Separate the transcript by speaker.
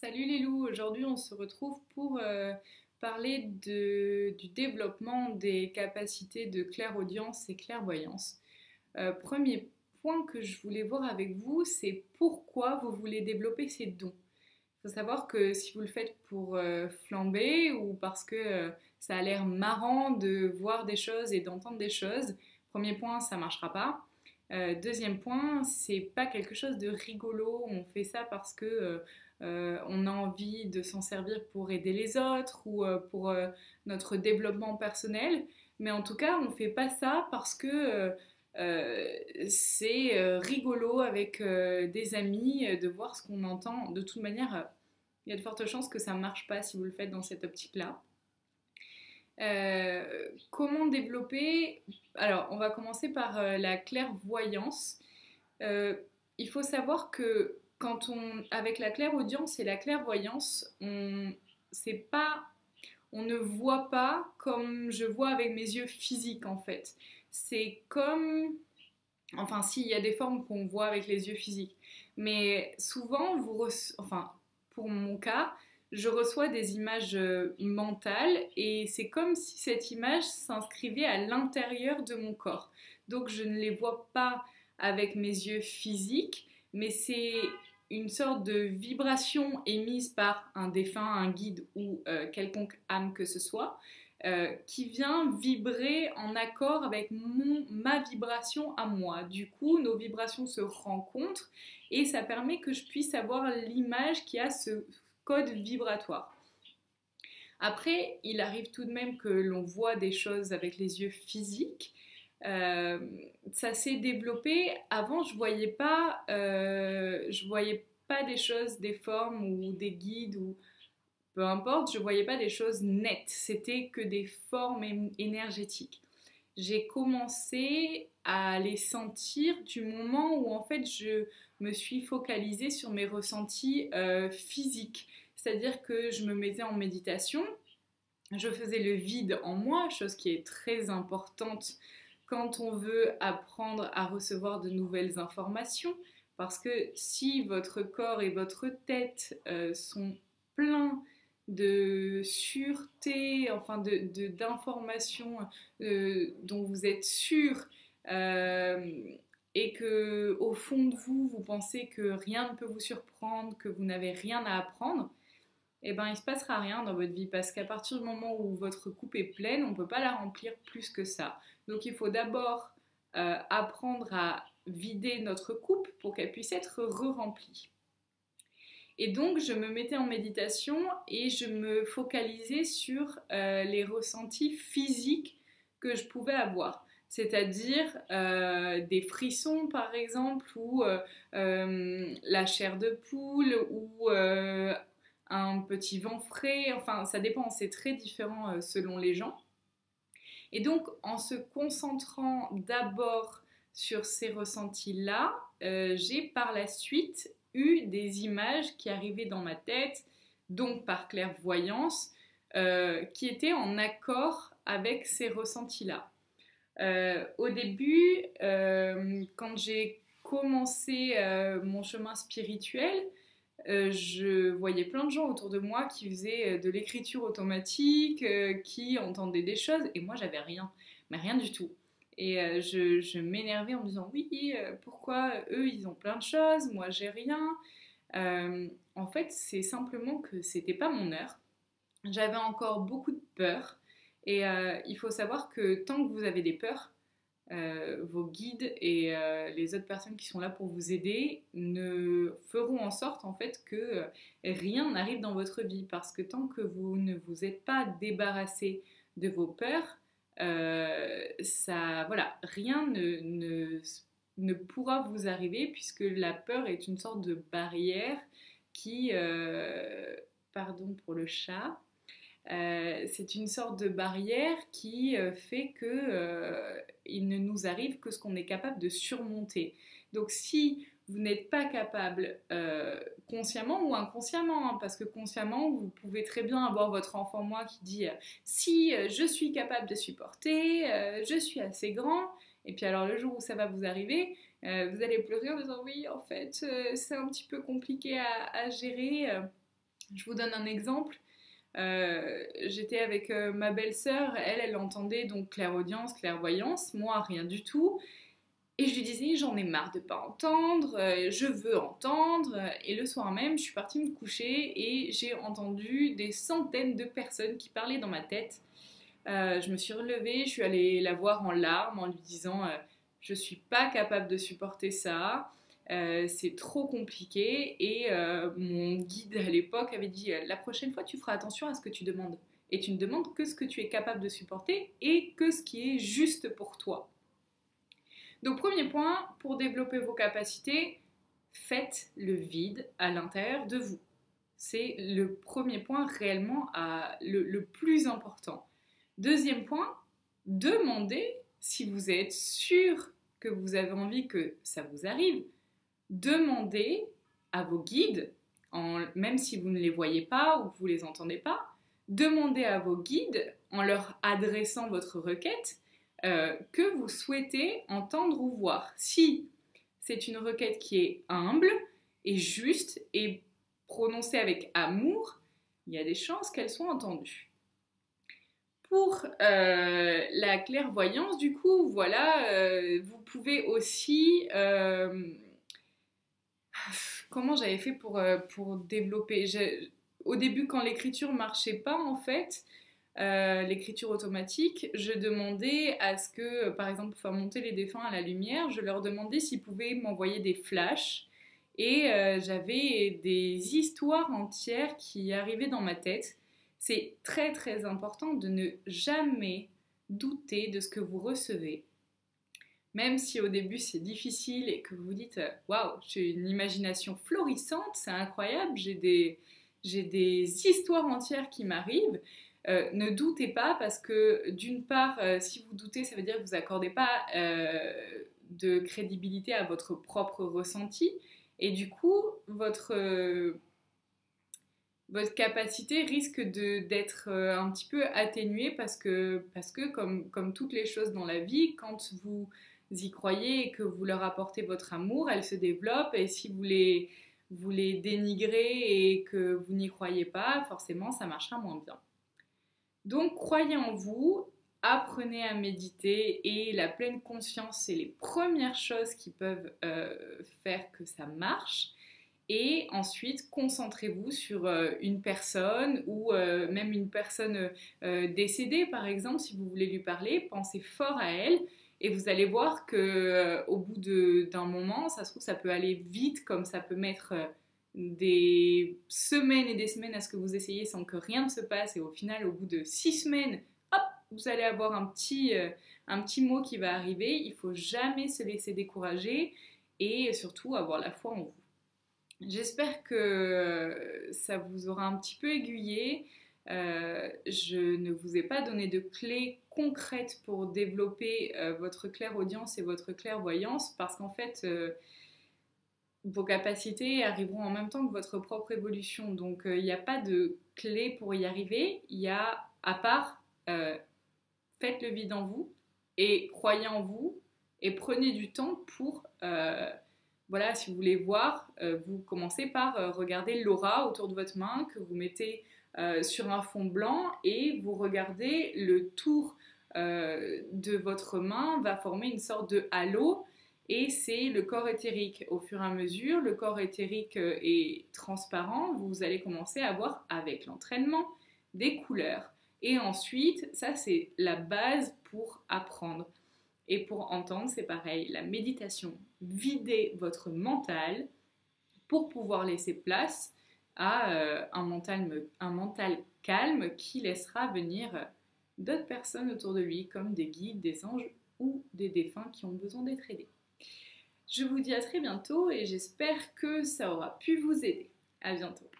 Speaker 1: Salut les loups, aujourd'hui on se retrouve pour parler du développement des capacités de clairaudience et clairvoyance. Premier point que je voulais voir avec vous, c'est pourquoi vous voulez développer ces dons. Il faut savoir que si vous le faites pour flamber ou parce que ça a l'air marrant de voir des choses et d'entendre des choses, premier point, ça ne marchera pas. Deuxième point, c'est pas quelque chose de rigolo. On fait ça parce que on a envie de s'en servir pour aider les autres ou pour notre développement personnel. Mais en tout cas, on fait pas ça parce que c'est rigolo avec des amis de voir ce qu'on entend. De toute manière, il y a de fortes chances que ça ne marche pas si vous le faites dans cette optique-là. Comment développer? Alors, on va commencer par la clairvoyance. Euh, il faut savoir que avec la clairaudience et la clairvoyance, c'est pas, on ne voit pas comme je vois avec mes yeux physiques en fait. C'est comme, enfin, si, il y a des formes qu'on voit avec les yeux physiques, mais souvent, enfin, pour mon cas, je reçois des images mentales et c'est comme si cette image s'inscrivait à l'intérieur de mon corps. Donc je ne les vois pas avec mes yeux physiques, mais c'est une sorte de vibration émise par un défunt, un guide ou quelconque âme que ce soit, qui vient vibrer en accord avec ma vibration à moi. Du coup, nos vibrations se rencontrent et ça permet que je puisse avoir l'image qui a ce code vibratoire. Après, il arrive tout de même que l'on voit des choses avec les yeux physiques. Ça s'est développé. Avant, je voyais pas des choses, des formes ou des guides ou peu importe. Je voyais pas des choses nettes. C'était que des formes énergétiques. J'ai commencé à les sentir du moment où en fait je me suis focalisée sur mes ressentis physiques. C'est-à-dire que je me mettais en méditation, je faisais le vide en moi, chose qui est très importante quand on veut apprendre à recevoir de nouvelles informations. Parce que si votre corps et votre tête sont pleins de sûreté, enfin d'informations dont vous êtes sûr et que au fond de vous, vous pensez que rien ne peut vous surprendre, que vous n'avez rien à apprendre, eh ben, il ne se passera rien dans votre vie parce qu'à partir du moment où votre coupe est pleine, on ne peut pas la remplir plus que ça. Donc il faut d'abord apprendre à vider notre coupe pour qu'elle puisse être re-remplie. Et donc je me mettais en méditation et je me focalisais sur les ressentis physiques que je pouvais avoir. C'est-à-dire des frissons par exemple, ou la chair de poule, ou un petit vent frais, enfin ça dépend, c'est très différent selon les gens. Et donc en se concentrant d'abord sur ces ressentis-là, j'ai par la suite eu des images qui arrivaient dans ma tête, donc par clairvoyance, qui étaient en accord avec ces ressentis-là. Au début, quand j'ai commencé mon chemin spirituel, je voyais plein de gens autour de moi qui faisaient de l'écriture automatique, qui entendaient des choses, et moi j'avais rien, mais rien du tout. Et je m'énervais en me disant oui, pourquoi eux ils ont plein de choses, moi j'ai rien. En fait, c'est simplement que c'était pas mon heure. J'avais encore beaucoup de peur, et il faut savoir que tant que vous avez des peurs, vos guides et les autres personnes qui sont là pour vous aider ne feront en sorte en fait que rien n'arrive dans votre vie, parce que tant que vous ne vous êtes pas débarrassé de vos peurs, ça, voilà, rien ne pourra vous arriver, puisque la peur est une sorte de barrière qui, pardon pour le chat, c'est une sorte de barrière qui fait que il ne nous arrive que ce qu'on est capable de surmonter. Donc si vous n'êtes pas capable, consciemment ou inconsciemment, hein, parce que consciemment, vous pouvez très bien avoir votre enfant moi qui dit si je suis capable de supporter, je suis assez grand, et puis alors le jour où ça va vous arriver, vous allez pleurer en disant oui, en fait, c'est un petit peu compliqué à gérer. Je vous donne un exemple. J'étais avec ma belle-sœur, elle entendait donc clairaudience, clairvoyance, moi rien du tout. Et je lui disais, j'en ai marre de pas entendre, je veux entendre. Et le soir même, je suis partie me coucher et j'ai entendu des centaines de personnes qui parlaient dans ma tête. Je me suis relevée, je suis allée la voir en larmes en lui disant, je suis pas capable de supporter ça. C'est trop compliqué et mon guide à l'époque avait dit la prochaine fois tu feras attention à ce que tu demandes et tu ne demandes que ce que tu es capable de supporter et que ce qui est juste pour toi. Donc premier point, pour développer vos capacités, faites le vide à l'intérieur de vous. C'est le premier point réellement le plus important. Deuxième point, demandez si vous êtes sûr que vous avez envie que ça vous arrive. Demandez à vos guides, même si vous ne les voyez pas ou que vous ne les entendez pas, demandez à vos guides en leur adressant votre requête que vous souhaitez entendre ou voir. Si c'est une requête qui est humble et juste et prononcée avec amour, il y a des chances qu'elle soit entendue. Pour la clairvoyance, du coup, voilà, vous pouvez aussi... comment j'avais fait pour développer au début, quand l'écriture marchait pas, en fait, l'écriture automatique, je demandais à ce que, par exemple, pour faire monter les défunts à la lumière, je leur demandais s'ils pouvaient m'envoyer des flashs. Et j'avais des histoires entières qui arrivaient dans ma tête. C'est très très important de ne jamais douter de ce que vous recevez. Même si au début c'est difficile et que vous vous dites waouh, j'ai une imagination florissante, c'est incroyable, j'ai des histoires entières qui m'arrivent. Ne doutez pas parce que d'une part, si vous doutez, ça veut dire que vous n'accordez pas de crédibilité à votre propre ressenti et du coup, votre capacité risque d'être un petit peu atténuée parce que comme toutes les choses dans la vie, quand vous y croyez et que vous leur apportez votre amour, elles se développent et si vous les dénigrez et que vous n'y croyez pas, forcément ça marchera moins bien. Donc croyez en vous, apprenez à méditer et la pleine conscience, c'est les premières choses qui peuvent faire que ça marche. Et ensuite, concentrez-vous sur une personne ou même une personne décédée, par exemple, si vous voulez lui parler, pensez fort à elle et vous allez voir qu'au bout d'un moment, ça se trouve, ça peut aller vite, comme ça peut mettre des semaines et des semaines à ce que vous essayez sans que rien ne se passe et au final, au bout de 6 semaines, hop, vous allez avoir un petit mot qui va arriver. Il ne faut jamais se laisser décourager et surtout avoir la foi en vous. J'espère que ça vous aura un petit peu aiguillé. Je ne vous ai pas donné de clés concrètes pour développer votre clairaudience et votre clairvoyance parce qu'en fait, vos capacités arriveront en même temps que votre propre évolution. Donc, il n'y a pas de clé pour y arriver. Il y a, à part, faites le vide en vous et croyez en vous et prenez du temps pour... voilà, si vous voulez voir, vous commencez par regarder l'aura autour de votre main que vous mettez sur un fond blanc et vous regardez le tour de votre main va former une sorte de halo et c'est le corps éthérique. Au fur et à mesure, le corps éthérique est transparent, vous allez commencer à voir avec l'entraînement des couleurs. Et ensuite, ça c'est la base pour apprendre. Et pour entendre, c'est pareil, la méditation. Videz votre mental pour pouvoir laisser place à un mental calme qui laissera venir d'autres personnes autour de lui, comme des guides, des anges ou des défunts qui ont besoin d'être aidés. Je vous dis à très bientôt et j'espère que ça aura pu vous aider. À bientôt.